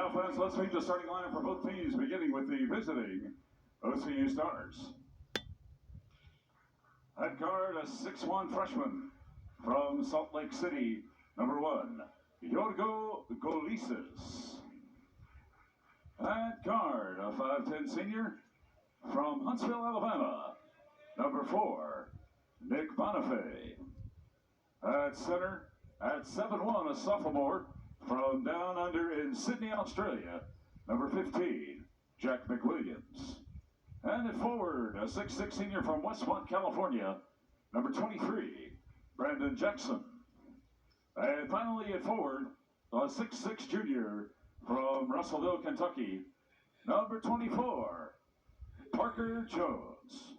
now, fans, let's meet the starting lineup for both teams, beginning with the visiting OCU Stars. At guard, a 6'1" freshman from Salt Lake City, number 1, Yorgo Golises. At guard, a 5'10" senior from Huntsville, Alabama, number 4, Nick Bonifay. At center, at 7'1", a sophomore from down under in Sydney, Australia, number 15, Jack McWilliams. And at forward, a 6'6" senior from Westmont, California, number 23, Brandon Jackson. And finally at forward, a 6'6" junior from Russellville, Kentucky, number 24, Parker Jones.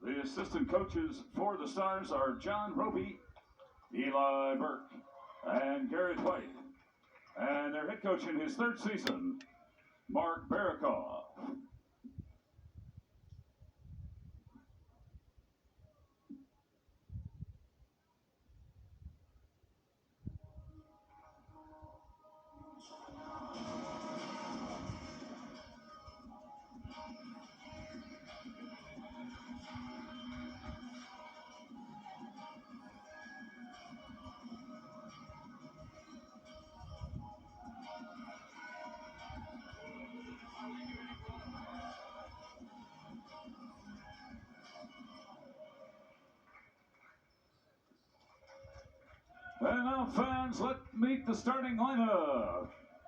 The assistant coaches for the Stars are John Roby, Eli Burke, and Garrett White. And their head coach in his 3rd season, Mark Barikoff. And now, fans, let's meet the starting lineup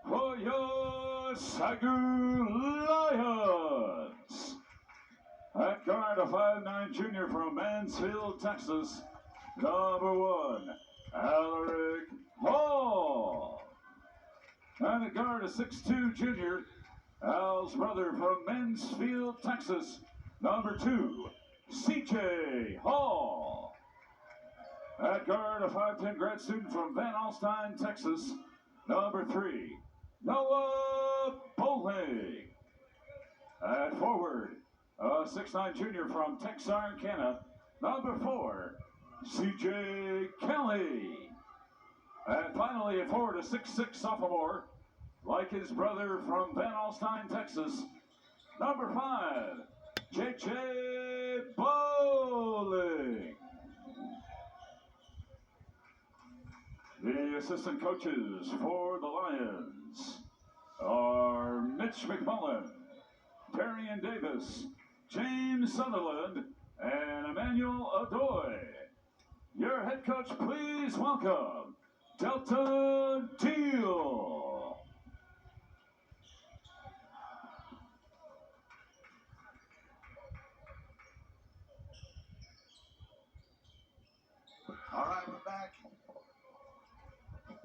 for your Sagu Lions. At guard, a 5'9" junior from Mansfield, Texas, number 1, Alaric Hall. And at guard, a 6'2" junior, Al's brother from Mansfield, Texas, number 2, CJ Hall. At guard, a 5'10" grad student from Van Alstyne, Texas, number 3, Noah Bowling. At forward, a 6'9" junior from Texarkana, number 4, CJ Kelly. And finally, at forward, a 6'6" sophomore, like his brother from Van Alstyne, Texas, number 5, JJ Bowling. The assistant coaches for the Lions are Mitch McMullen, Darian Davis, James Sutherland, and Emmanuel Adoy. Your head coach, please welcome Delta Deal. All right, we're back.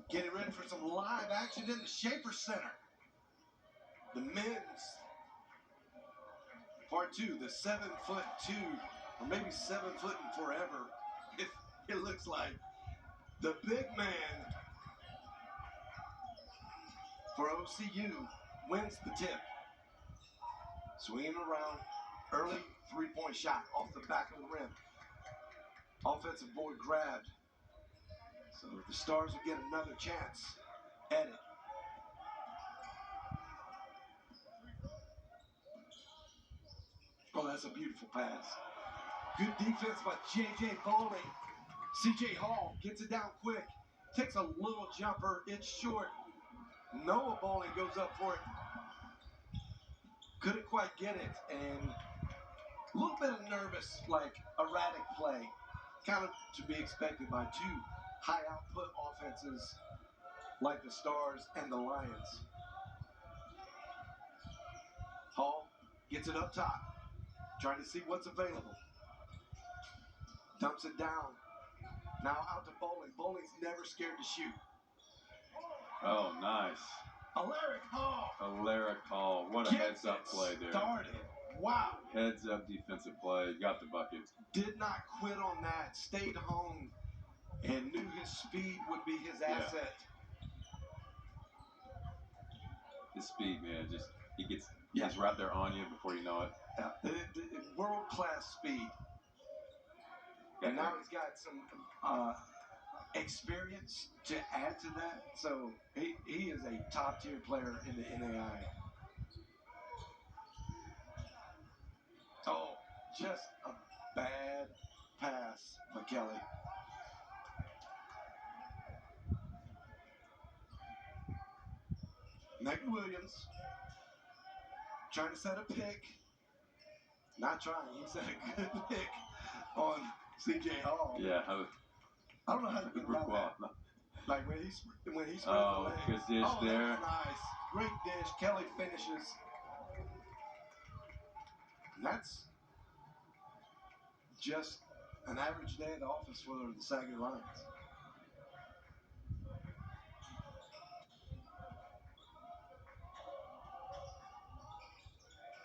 Getting ready for some live action in the Schaefer Center. The men's part 2, the 7'2", or maybe 7 foot and forever. It looks like the big man for OCU wins the tip. Swinging around, early 3-point shot off the back of the rim. Offensive board grabbed. So the Stars will get another chance at it. Oh, that's a beautiful pass. Good defense by J.J. Bowling. C.J. Hall gets it down quick. Takes a little jumper. It's short. Noah Bowling goes up for it. Couldn't quite get it. And a little bit of nervous, like erratic play. Kind of to be expected by 2 high output offenses like the Stars and the Lions. Hall gets it up top, trying to see what's available. Dumps it down. Now out to Bowling. Bowling's never scared to shoot. Oh, nice. Alaric Hall. Alaric Hall. What a heads-up play there. Started. Wow. Heads-up defensive play. Got the bucket. Did not quit on that. Stayed home and knew his speed would be his asset. His speed, man, he's right there on you before you know it. World-class speed. And now he's got some experience to add to that. So he is a top tier player in the NAI. Oh, just a bad pass for Kelly. Nick Williams trying to set a pick. Not trying. He set a good pick on C.J. Hall. Yeah. I don't know how to get around that. Like when he spreads the legs. Good dish there. That's nice. Great dish. Kelly finishes. And that's just an average day at the office for the Sagu Lions.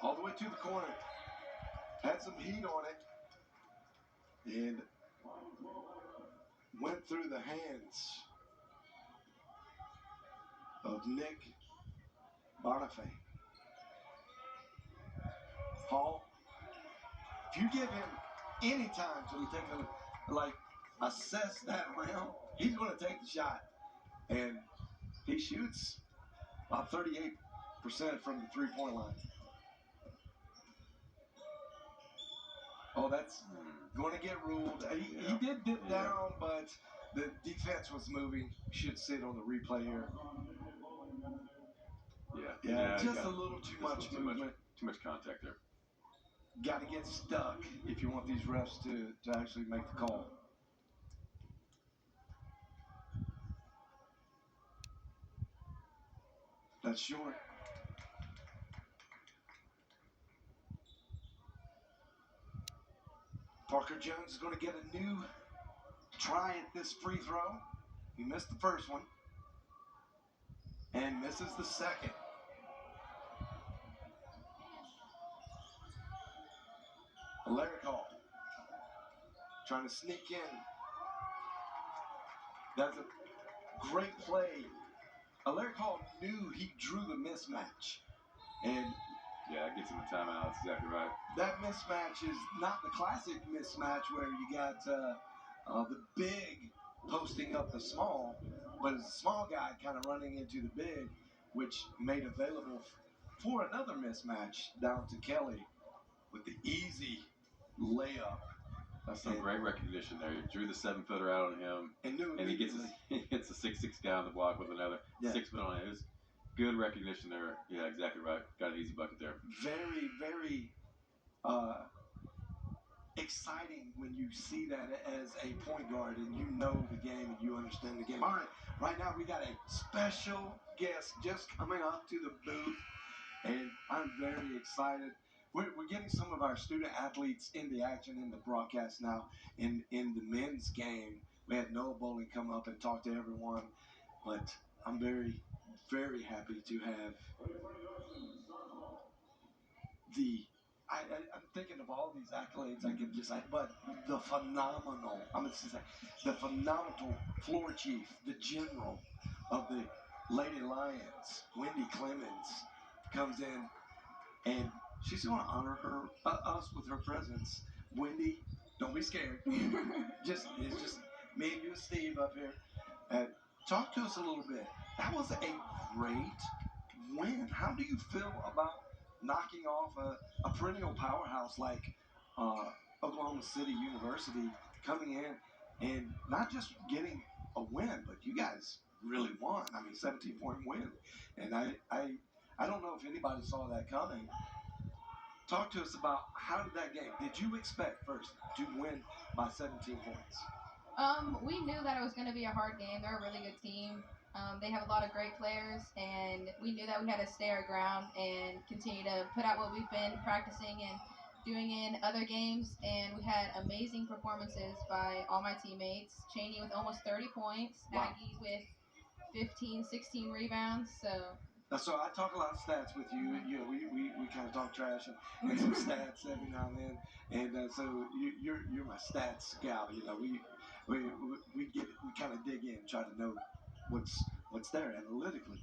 All the way to the corner. Had some heat on it. And went through the hands of Nick Bonifay. Hall, if you give him any time to take assess that round, he's going to take the shot. And he shoots about 38% from the three-point line. Oh, that's going to get ruled. He did dip down, but the defense was moving. Should sit on the replay here. Yeah, just a little too much movement. Too much contact there. Got to get stuck if you want these refs to actually make the call. That's short. Parker Jones is going to get a new try at this free throw. He missed the first one and misses the second. Larry Hall trying to sneak in. That's a great play. Larry Hall knew he drew the mismatch. And yeah, it gets him a timeout. That's exactly right. That mismatch is not the classic mismatch where you got the big posting up the small, but it's a small guy kind of running into the big, which made available for another mismatch down to Kelly with the easy layup. That's some great recognition there. He drew the 7-footer out on him, and he gets a 6'6" guy on the block with another 6 foot on it. It was good recognition there. Yeah, exactly right. Got an easy bucket there. Very, very exciting when you see that as a point guard and you know the game and you understand the game. All right now we got a special guest just coming up to the booth, and I'm very excited. We're getting some of our student athletes in the action in the broadcast now. In the men's game, we had Noah Bowling come up and talk to everyone, but I'm very, very happy to have I'm thinking of all these accolades I could just say, but the phenomenal floor chief, the general of the Lady Lions, Wendy Clemens, comes in, and she's going to honor us with her presence. Wendy, don't be scared. It's just me and you and Steve up here. Talk to us a little bit. That was a great win. How do you feel about knocking off a perennial powerhouse like Oklahoma City University, coming in and not just getting a win, but you guys really won? I mean, 17-point win. And I don't know if anybody saw that coming. Talk to us about how did that game, did you expect first to win by 17 points? We knew that it was going to be a hard game. They're a really good team. They have a lot of great players, and we knew that we had to stay our ground and continue to put out what we've been practicing and doing in other games. And we had amazing performances by all my teammates. Cheney with almost 30 points, Wow. Aggie with 15, 16 rebounds. So I talk a lot of stats with you. You know, we kind of talk trash and some stats every now and then. And so you're my stats gal. You know, we kind of dig in, try to know what's there analytically.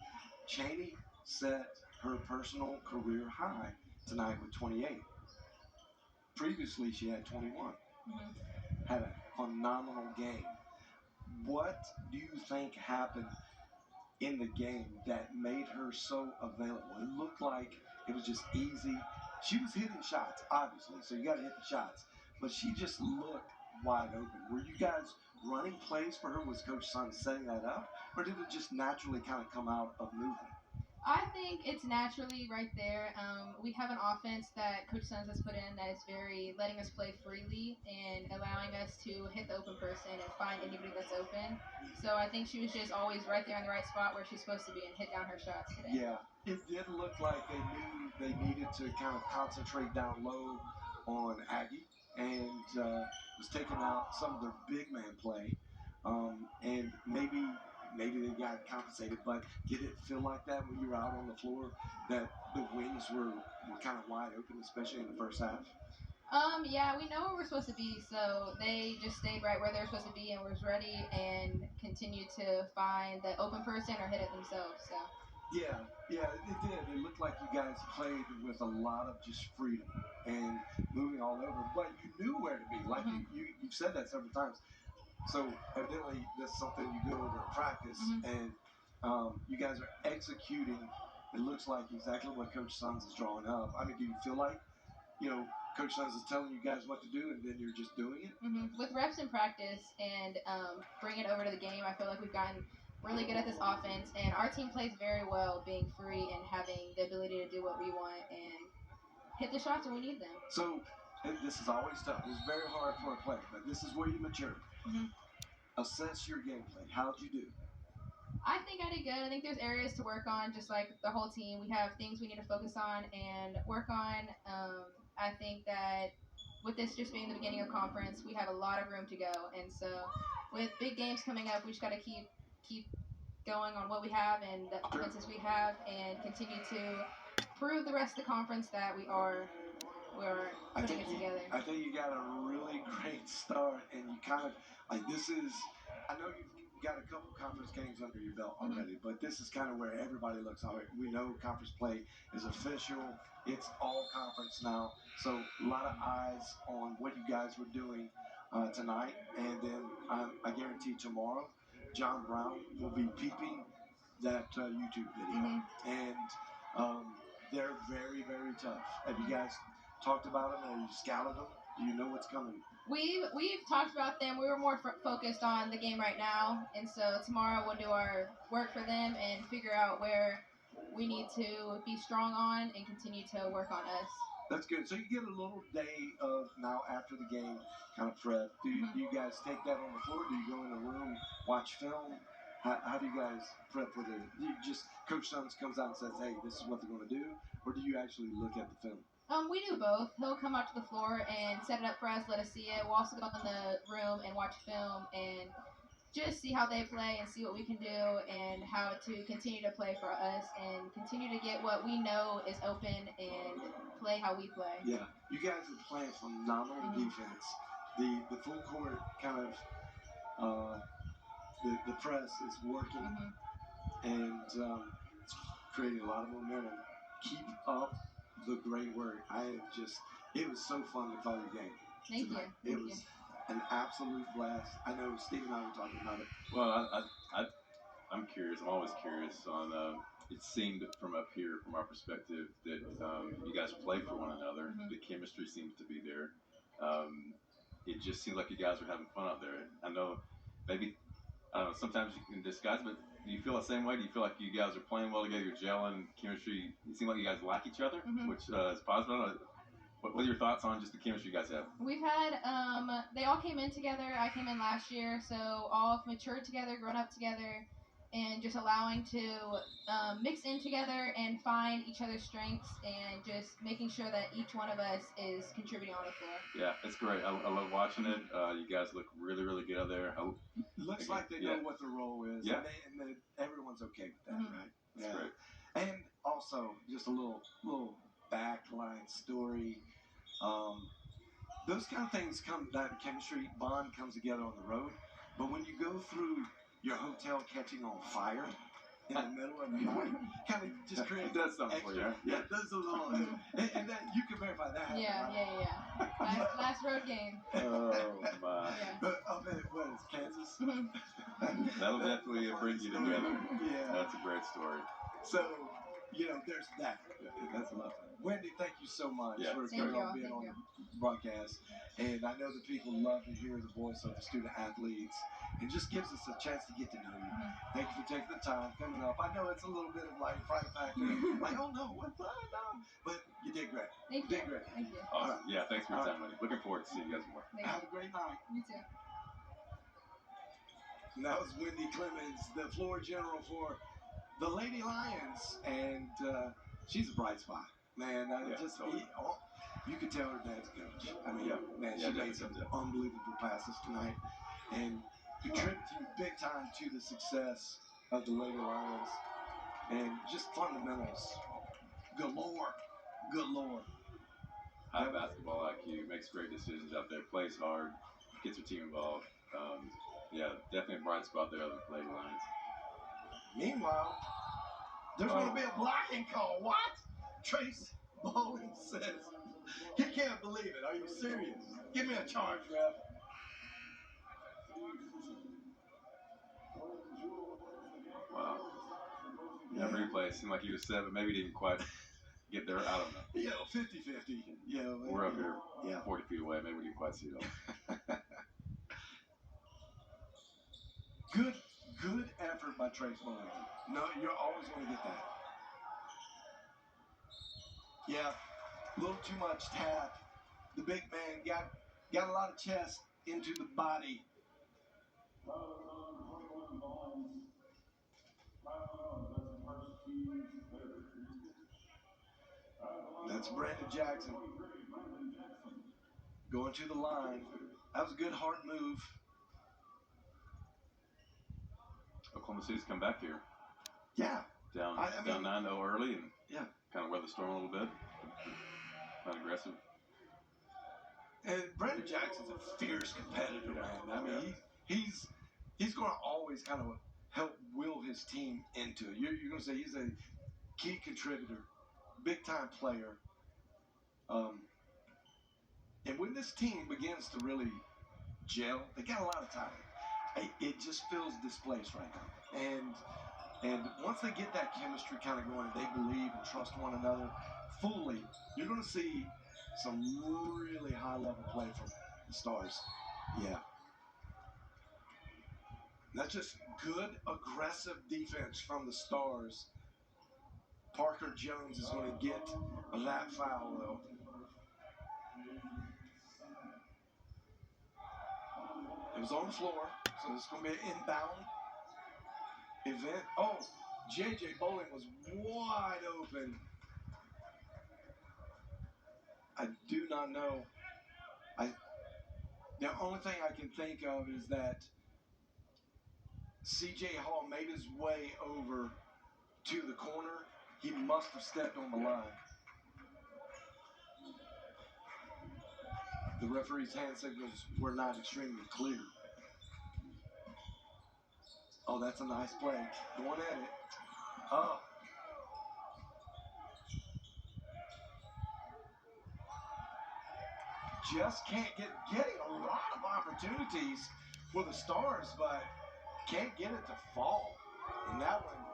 Cheney set her personal career high tonight with 28. Previously, she had 21. Mm-hmm. Had a phenomenal game. What do you think happened in the game that made her so available? It looked like it was just easy. She was hitting shots, obviously, so you got to hit the shots. But she just looked wide open. Were you guys running plays for her? Was Coach Sun setting that up? Or did it just naturally kind of come out of movement? I think it's naturally right there. We have an offense that Coach Sons has put in that is very letting us play freely and allowing us to hit the open person and find anybody that's open. So I think she was just always right there in the right spot where she's supposed to be and hit down her shots today. Yeah, it did look like they knew they needed to kind of concentrate down low on Aggie and was taking out some of their big man play. And maybe they got compensated, but did it feel like that when you were out on the floor that the wings were kind of wide open, especially in the first half? Yeah, we know where we're supposed to be, so they just stayed right where they're supposed to be and was ready and continued to find the open person or hit it themselves. So. Yeah, it did. It looked like you guys played with a lot of just freedom and moving all over, but you knew where to be. Like you've said that several times. So evidently, that's something you go over in practice, and you guys are executing. It looks like exactly what Coach Sons is drawing up. I mean, do you feel like, Coach Sons is telling you guys what to do, and then you're just doing it? With reps in practice and bringing it over to the game, I feel like we've gotten really good at this offense, and our team plays very well being free and having the ability to do what we want and hit the shots when we need them. So this is always tough. It's very hard for a player, but this is where you mature. Assess your gameplay. How'd you do? I think I did good. I think there's areas to work on, just like the whole team. We have things we need to focus on and work on. I think that with this just being the beginning of conference, we have a lot of room to go. And so with big games coming up, we just got to keep going on what we have and the offenses we have and continue to prove the rest of the conference that we're putting it together. I think you got a really great start, and you kind of, like, this is, I know you've got a couple conference games under your belt already, but this is kind of where everybody looks at it. We know conference play is official. It's all conference now. So a lot of eyes on what you guys were doing tonight. And then I guarantee tomorrow, John Brown will be peeping that YouTube video. And they're very, very tough. Have you guys talked about them, or you scouted them? Do you know what's coming? We've talked about them. We were more focused on the game right now, and so tomorrow we'll do our work for them and figure out where we need to be strong on and continue to work on us. That's good. So you get a little day of now after the game kind of prep. Do you guys take that on the floor? Do you go in a room, watch film? How do you guys prep for the? Do you just Coach Sons comes out and says, "Hey, this is what they're going to do," or do you actually look at the film? We do both. He'll come out to the floor and set it up for us, let us see it. We'll also go in the room and watch film and just see how they play and see what we can do and how to continue to play for us and continue to get what we know is open and play how we play. Yeah, you guys are playing phenomenal defense. The full court kind of the press is working and it's creating a lot of momentum. Keep up the great work. It was so fun to call your game. Thank you. It was an absolute blast. I know Steve and I were talking about it. Well, I'm curious. I'm always curious on. It seemed from up here, from our perspective, that you guys play for one another. The chemistry seems to be there. It just seems like you guys are having fun out there. I know, maybe, I don't know, sometimes you can disguise, but do you feel the same way? Do you feel like you guys are playing well together, you're gelling, chemistry? It seems like you guys like each other, which is positive. What are your thoughts on just the chemistry you guys have? We've had, they all came in together. I came in last year, so all matured together, grown up together, and just allowing to mix in together and find each other's strengths and just making sure that each one of us is contributing on the floor. Yeah, it's great. I love watching it. You guys look really, really good out there. Looks like they know what the role is. Yeah. And everyone's okay with that, right? That's great. And also, just a little backline story. Those kind of things that chemistry bond comes together on the road. But when you go through your hotel catching on fire, in the middle of the night. Kind of just creates That's something for you. Yeah, that's a little. And that you can verify that. Yeah, right? yeah. Last road game. Oh my. Yeah. Up in what is Kansas? That'll definitely bring you together. Yeah. That's a great story. So, there's that. That's a lot. Wendy, thank you so much for being on the broadcast. And I know that people love to hear the voice of the student athletes. It just gives us a chance to get to know you. Thank you for taking the time coming up. I know it's a little bit of like fright factor. Like, oh no, what's that? No. But you did great. Thank you. Did great. Thank you. Awesome. Yeah, thanks for your time, buddy. Looking forward to seeing you guys more. Have a great night. You too. And that was Wendy Clemens, the floor general for the Lady Lions. And she's a bright spot. Man, you could tell her dad's coach. I mean, she made some unbelievable passes tonight and contributing big time to the success of the Lady Lions. And just fundamentals galore. Good Lord. High basketball IQ, makes great decisions out there, plays hard, gets her team involved. Definitely a bright spot there on the Lady Lions. Meanwhile, there's going to be a blocking call. What? Trace Bowling says he can't believe it. Are you serious? Give me a charge, ref. Wow. Yeah, replay seemed like he was 7. Maybe he didn't quite get there. I don't know. 50-50. We're up here 40 feet away. Maybe we didn't quite see it all. Good effort by Trace Bowling. No, you're always going to get that. Yeah, a little too much tap. The big man got a lot of chest into the body. That's Brandon Jackson going to the line. That was a good hard move. Oklahoma City's come back here. Yeah. Down 9-0 early and kind of weather the storm a little bit. Not aggressive. And Brandon Jackson's a fierce competitor, man. I mean, he's going to always kind of help will his team into it. You're going to say he's a key contributor, big time player. And when this team begins to really gel, they got a lot of time. It just feels displaced right now. And once they get that chemistry kind of going and they believe and trust one another fully, you're going to see some really high-level play from the Stars. Yeah. That's just good, aggressive defense from the Stars. Parker Jones is going to get that foul, though. It was on the floor, so this is going to be an inbound event. Oh, J.J. Bowling was wide open. I do not know. The only thing I can think of is that C.J. Hall made his way over to the corner. He must have stepped on the line. The referee's hand signals were not extremely clear. Oh, that's a nice play. Going at it. Oh. Just getting a lot of opportunities for the Stars, but can't get it to fall. And that one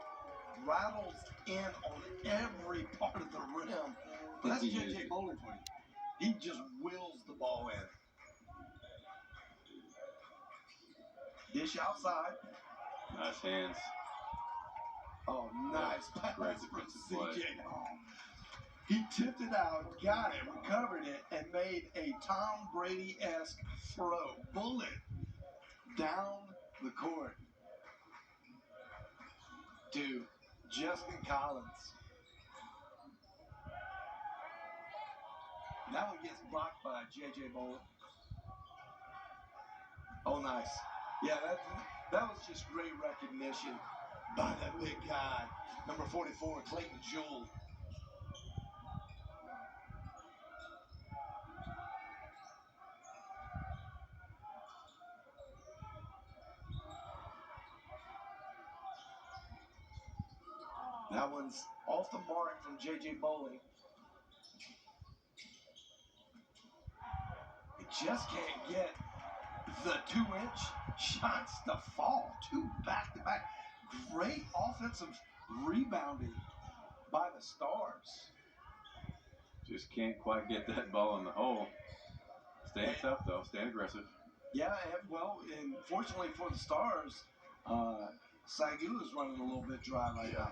rattles in on every part of the rim. But that's J.J. Bowling for you. He just wills the ball in. Dish outside. Nice hands. Oh, nice pass from C.J. Hall. He tipped it out, got it, recovered it, and made a Tom Brady-esque throw. Bullet down the court to Justin Collins. That one gets blocked by J.J. Bowling. Oh, nice. Yeah, that was just great recognition by that big guy, number 44, Clayton Jewell. That one's off the mark from J.J. Bowling. It just can't get the 2-inch shots to fall. 2 back-to-back. Great offensive rebounding by the Stars. Just can't quite get that ball in the hole. Staying tough, though. Staying aggressive. Yeah, and fortunately for the Stars, Sagu is running a little bit dry right now.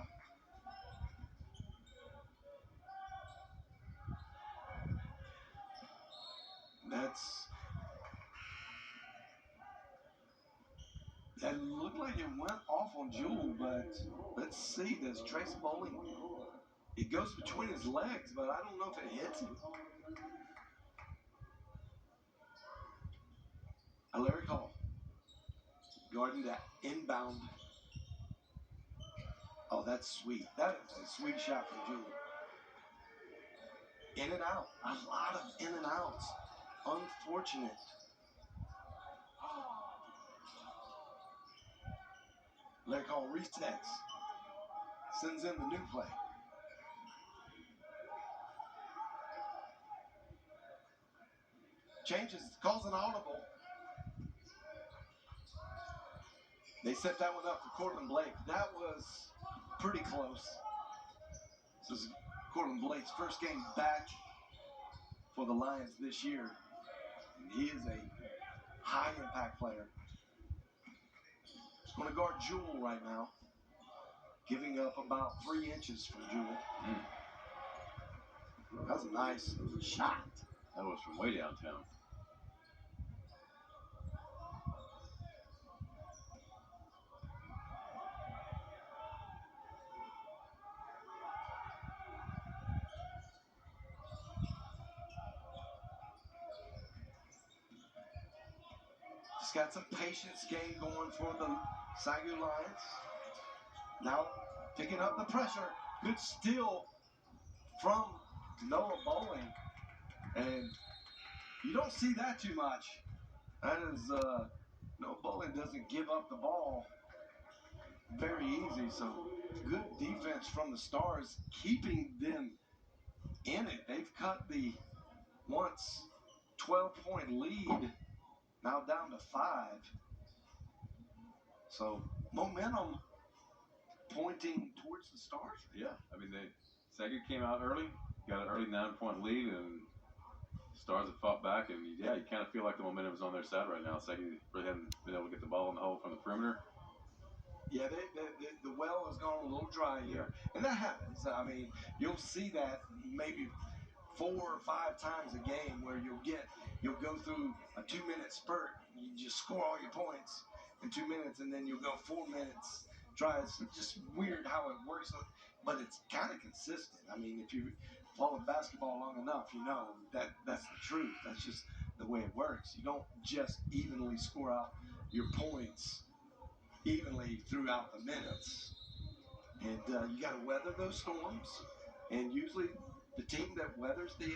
That looked like it went off on Jewel, but let's see. Does Trace Bowling? It goes between his legs, but I don't know if it hits him. Larry Hall guarding that inbound. Oh, that's sweet. That is a sweet shot from Jewel. In and out. A lot of in and outs. Unfortunate. Larry Hall resets. Sends in the new play. Changes, calls an audible. They set that one up for Cortland Blake. That was pretty close. This is Cortland Blake's first game back for the Lions this year. And he is a high impact player. He's going to guard Jewel right now. Giving up about 3 inches from Jewel. That was a nice shot. That was from way downtown. Just got some patience game going for the Sagu Lions. Now picking up the pressure. Good steal from Noah Bowling. And you don't see that too much. That is, Noah Bowling doesn't give up the ball very easy. So good defense from the Stars, keeping them in it. They've cut the once 12-point lead, now down to 5. So momentum pointing towards the Stars. Yeah, I mean, Sagu came out early, got an early 9-point lead, and the Stars have fought back. And yeah, you kind of feel like the momentum is on their side right now. Sagu really haven't been able to get the ball in the hole from the perimeter. Yeah, the well has gone a little dry here, and that happens. I mean, you'll see that maybe 4 or 5 times a game where you'll go through a 2-minute spurt, you just score all your points in 2 minutes, and then you'll go 4 minutes. It's just weird how it works, but it's kind of consistent. I mean, if you follow basketball long enough, you know that's the truth. That's just the way it works. You don't just evenly score out your points evenly throughout the minutes. And you got to weather those storms. And usually the team that weathers the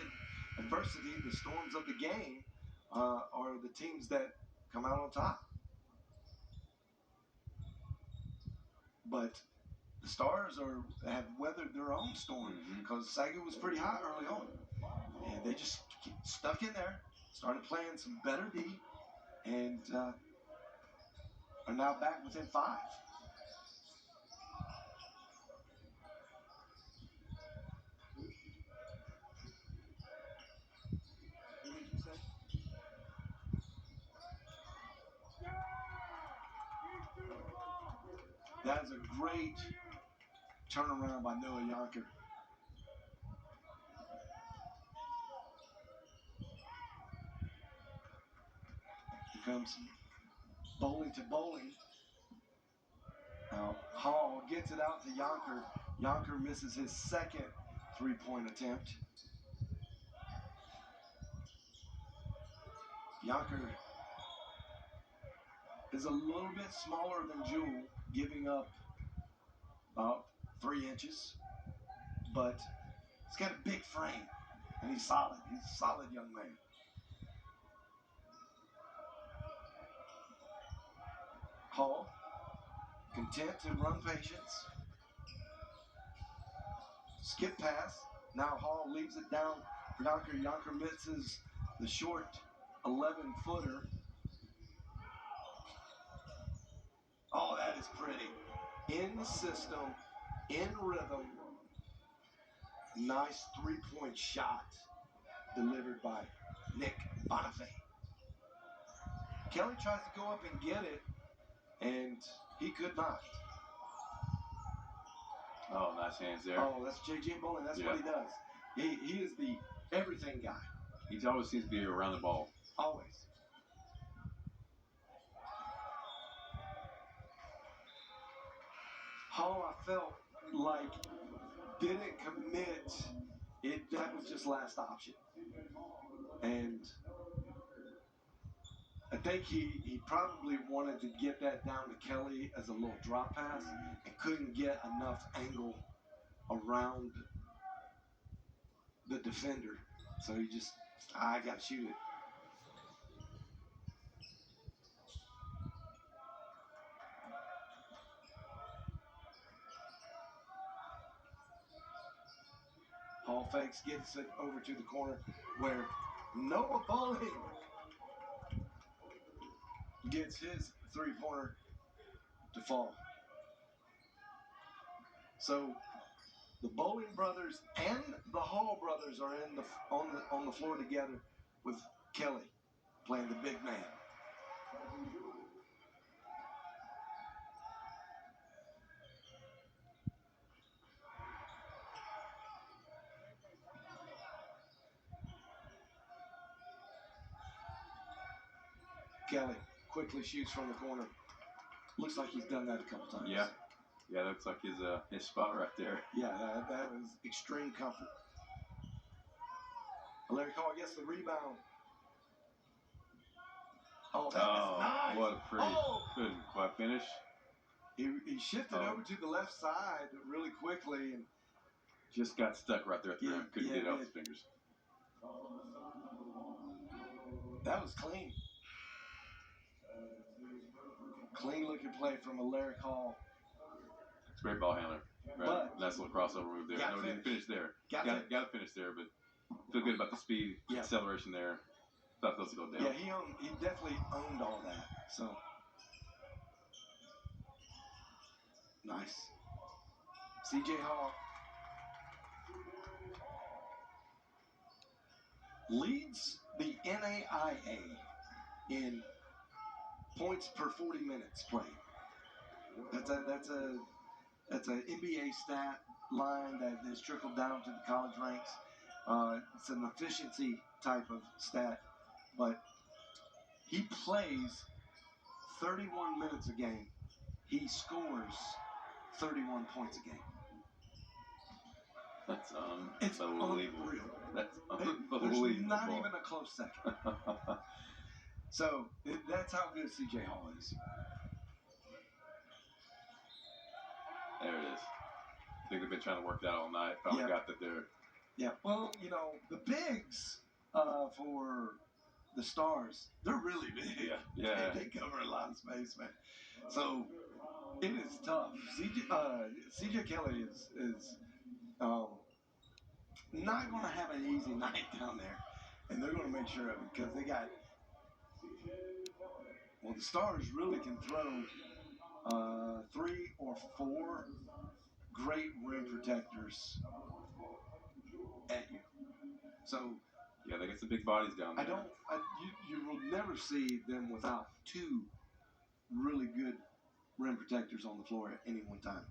adversity, the storms of the game, are the teams that come out on top. But the Stars have weathered their own storm because Sagu was pretty hot early on. And they just stuck in there, started playing some better D, and are now back within 5. That is a great turnaround by Noah Yonker. Here comes Bowling to Bowling. Now Hall gets it out to Yonker. Yonker misses his second 3-point attempt. Yonker is a little bit smaller than Jewel, giving up about 3 inches, but he's got a big frame, and he's solid. He's a solid young man. Hall, content to run patience. skip pass. Now Hall leaves it down for Yonker. Yonker misses the short 11-footer. Oh, that is pretty. In the system, in rhythm. Nice three-point shot delivered by Nick Bonifay. Kelly tries to go up and get it, and he could not. Oh, nice hands there. Oh, that's J.J. Bowling. That's what he does. He is the everything guy. He always seems to be around the ball. Always. Hall, I felt like, didn't commit. That was just last option. And I think he probably wanted to get that down to Kelly as a little drop pass and couldn't get enough angle around the defender. So he just, I got to shoot it. Hall fakes, gets it over to the corner where Noah Bowling gets his three-pointer to fall. So the Bowling brothers and the Hall brothers are on the floor together with Kelly playing the big man. Kelly quickly shoots from the corner. Looks like he's done that a couple times. Yeah. Yeah, looks like his spot right there. Yeah, that was extreme comfort. Larry Call gets the rebound. Oh, that was nice. What a pretty, couldn't quite finish. He shifted over to the left side really quickly and just got stuck right there at the rim. Couldn't get it off his fingers. That was clean. Clean looking play from Larry Hall. It's a great ball handler. Right? But nice little crossover move there. No, didn't finish there. Got to finish there, but feel good about the speed, acceleration there. Thought those would go down. Yeah, he definitely owned all that. So nice. C.J. Hall leads the NAIA in points per 40 minutes played. That's a NBA stat line that has trickled down to the college ranks. It's an efficiency type of stat, but he plays 31 minutes a game. He scores 31 points a game. That's it's unbelievable. Unreal. That's unbelievable. There's not even a close second. So that's how good C.J. Hall is. There it is. I think they've been trying to work that all night. Finally got that there. Yeah. Well, the bigs for the Stars, they're really big. Yeah. They cover a lot of space, man. So it is tough. C.J. Kelly is not going to have an easy night down there, and they're going to make sure of it because they got. Well, the Stars really can throw 3 or 4 great rim protectors at you. So yeah, they get some big bodies down there. You will never see them without 2 really good rim protectors on the floor at any one time.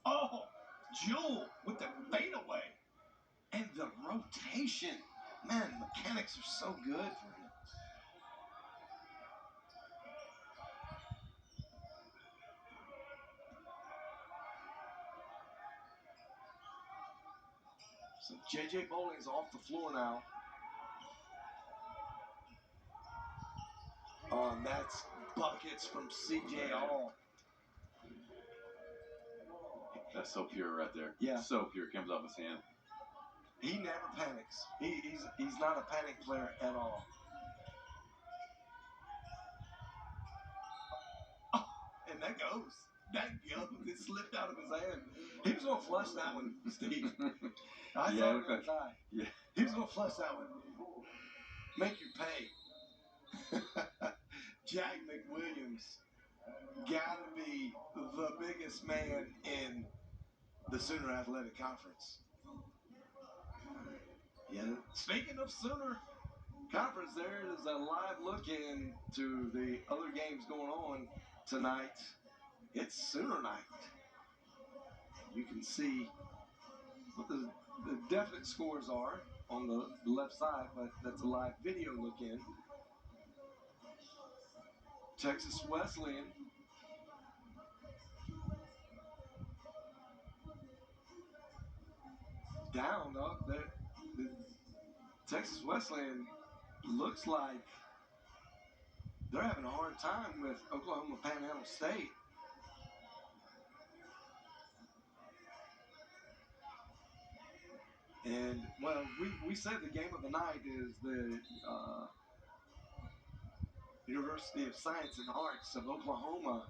Oh, Jewel with the fadeaway and the rotation. Man, mechanics are so good for him. So J.J. Bowling's off the floor now. And that's buckets from C.J. Hall. That's so pure right there. Yeah. So pure. Comes off his hand. He never panics. He's not a panic player at all. Oh, and that goes. It slipped out of his hand. He was going to flush that one, Steve. I saw it in his eye. Yeah. He was going to flush that one. Make you pay. Jack McWilliams got to be the biggest man in the Sooner Athletic Conference. Yeah. Speaking of Sooner Conference, there is a live look into the other games going on tonight. It's Sooner night. You can see what the definite scores are on the left side, but that's a live video look in. Texas Wesleyan down up there. The Texas Wesleyan looks like they're having a hard time with Oklahoma Panhandle State. And, well, we said the game of the night is the University of Science and Arts of Oklahoma.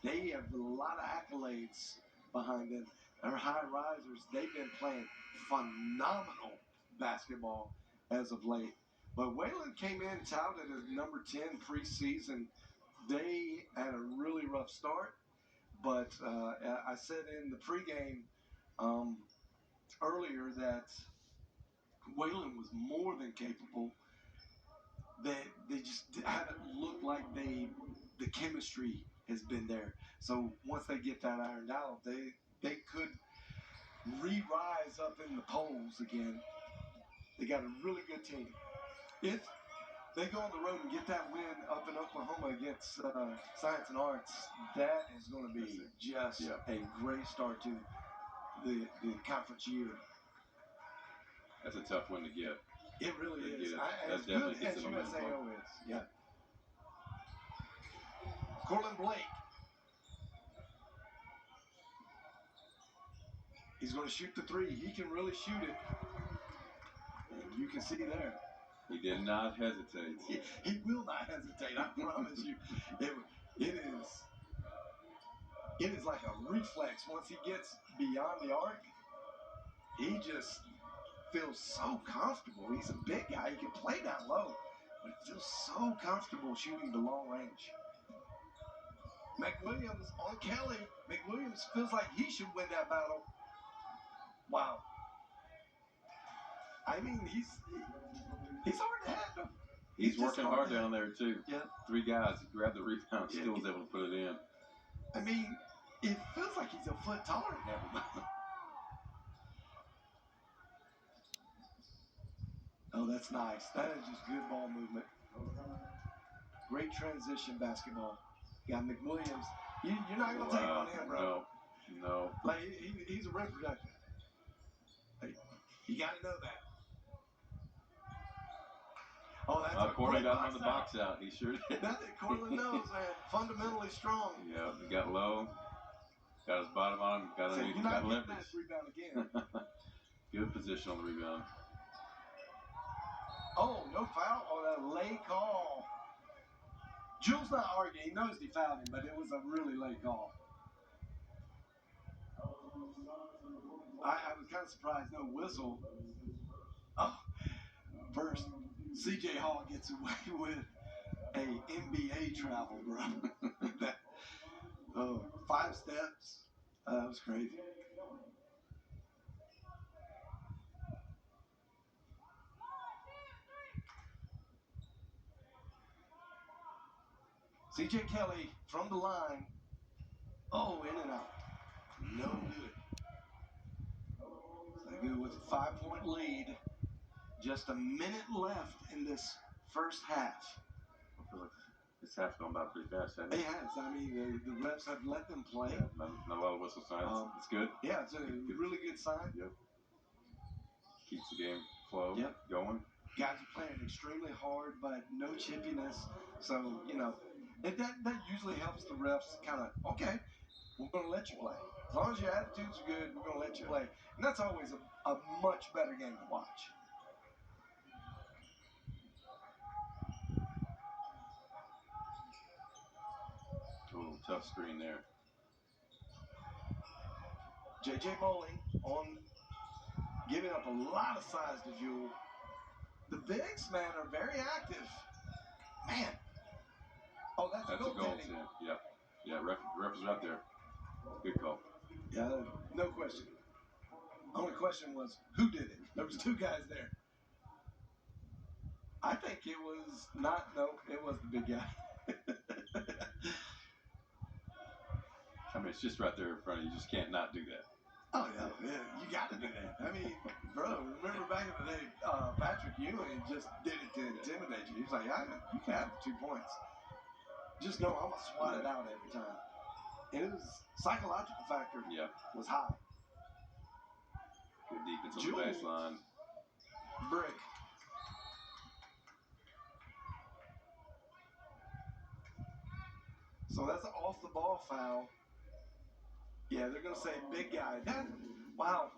They have a lot of accolades behind them. They're high risers. They've been playing phenomenal basketball as of late. But Wayland came in touted as number 10 preseason. They had a really rough start. But I said in the pregame earlier that Wayland was more than capable. They just haven't looked like the chemistry has been there. So once they get that ironed out, they could re-rise up in the polls again. They got a really good team. If they go on the road and get that win up in Oklahoma against Science and Arts, that is going to be just a great start to the conference year. That's a tough one to get. It really is. That's As definitely good as USAO is. Yeah. Corlin Blake. He's going to shoot the three. He can really shoot it. And you can see there. He did not hesitate. He will not hesitate. I promise you. It is like a reflex. Once he gets beyond the arc, he just feels so comfortable. He's a big guy. He can play down low, but he feels so comfortable shooting the long range. McWilliams on Kelly. McWilliams feels like he should win that battle. Wow. I mean, he's hard to handle. He's working hard down there, too. Yeah. 3 guys grabbed the rebound, still was able to put it in. I mean, it feels like he's a foot taller than everybody. Oh, that's nice. That is just good ball movement. Great transition basketball. You got McWilliams. You're not going to take it on him, bro. No. Like, he's a rim protector. Like, you got to know that. Oh, that's Corlin got him on the box out. He sure did. That's it. Corlin knows, man. Fundamentally strong. Yeah, he got low. Got his bottom on him. Got underneath. You're not got getting that rebound again. Good position on the rebound. Oh, no foul. Oh, that late call. Jules not arguing. He knows he fouled him, but it was a really late call. I was kind of surprised. No whistle. Oh, first, C.J. Hall gets away with a NBA travel, bro. 5 steps. That was crazy. C.J. Kelly from the line. Oh, in and out. No good. Sagu with a 5-point lead. Just a minute left in this first half. I feel like this half's gone by pretty fast, hasn't it? It has. I mean, the refs have let them play. Yeah, not a lot of whistle signs. It's good. Yeah, it's a really good sign. Yep. Keeps the game flow going. Guys are playing extremely hard, but no chippiness. So, And that usually helps the refs kind of, okay, we're going to let you play. As long as your attitudes are good, we're going to let you play. And that's always a much better game to watch. Oh, tough screen there. J.J. Bowling on giving up a lot of size to Jewel. The bigs, man, are very active. Man. Oh, that's a goal, Tim. Yeah. Yeah, ref was right there. Good call. Yeah, no question. Only question was, who did it? There was two guys there. I think it was not, no, it was the big guy. I mean, it's just right there in front of you. You just can't not do that. Oh, yeah, you got to do that. I mean, bro, remember back in the day, Patrick Ewing just did it to intimidate you. He's like, you can have the 2 points. Just know I'm going to swat it out every time. And it was psychological factor was high. Good defense on the baseline. Brick. So that's an off the ball foul. Yeah, they're going to say big guy. Wow.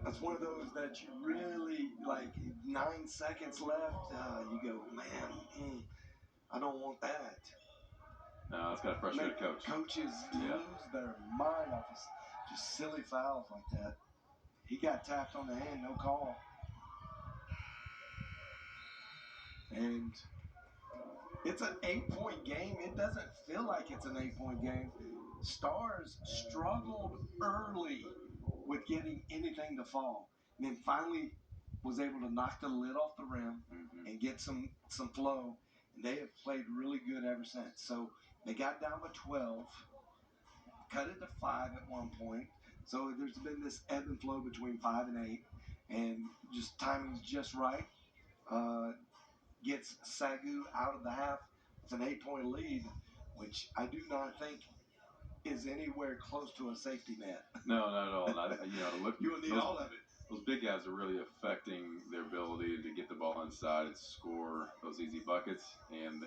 That's one of those that you really, like, 9 seconds left. You go, man, I don't want that. No, that's got to frustrate a coach. Coaches lose their mind off of just silly fouls like that. He got tapped on the hand, no call. And it's an 8-point game. It doesn't feel like it's an 8-point game. Stars struggled early with getting anything to fall. And then finally was able to knock the lid off the rim and get some flow. And they have played really good ever since. So they got down to 12, cut it to 5 at one point. So there's been this ebb and flow between 5 and 8. And just timing's just right. Gets Sagu out of the half with an 8-point lead, which I do not think is anywhere close to a safety net. No, not at all. You will need all of it. Those big guys are really affecting their ability to get the ball inside and score those easy buckets. And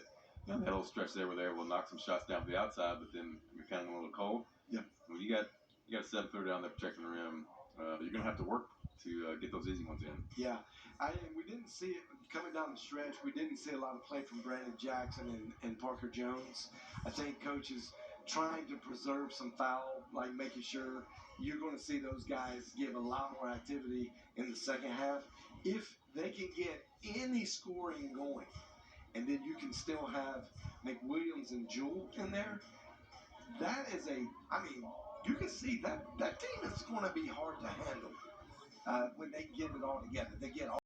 that little stretch there where they're able to knock some shots down to the outside, but then you're kind of a little cold. Yeah. When you got a 7-footer down there protecting the rim, you're gonna have to work to get those easy ones in. Yeah, we didn't see it coming down the stretch. We didn't see a lot of play from Brandon Jackson and Parker Jones. I think coach is trying to preserve some foul, like making sure you're going to see those guys give a lot more activity in the second half. If they can get any scoring going, and then you can still have McWilliams and Jewell in there, that is you can see that team is going to be hard to handle when they get it all together. They get all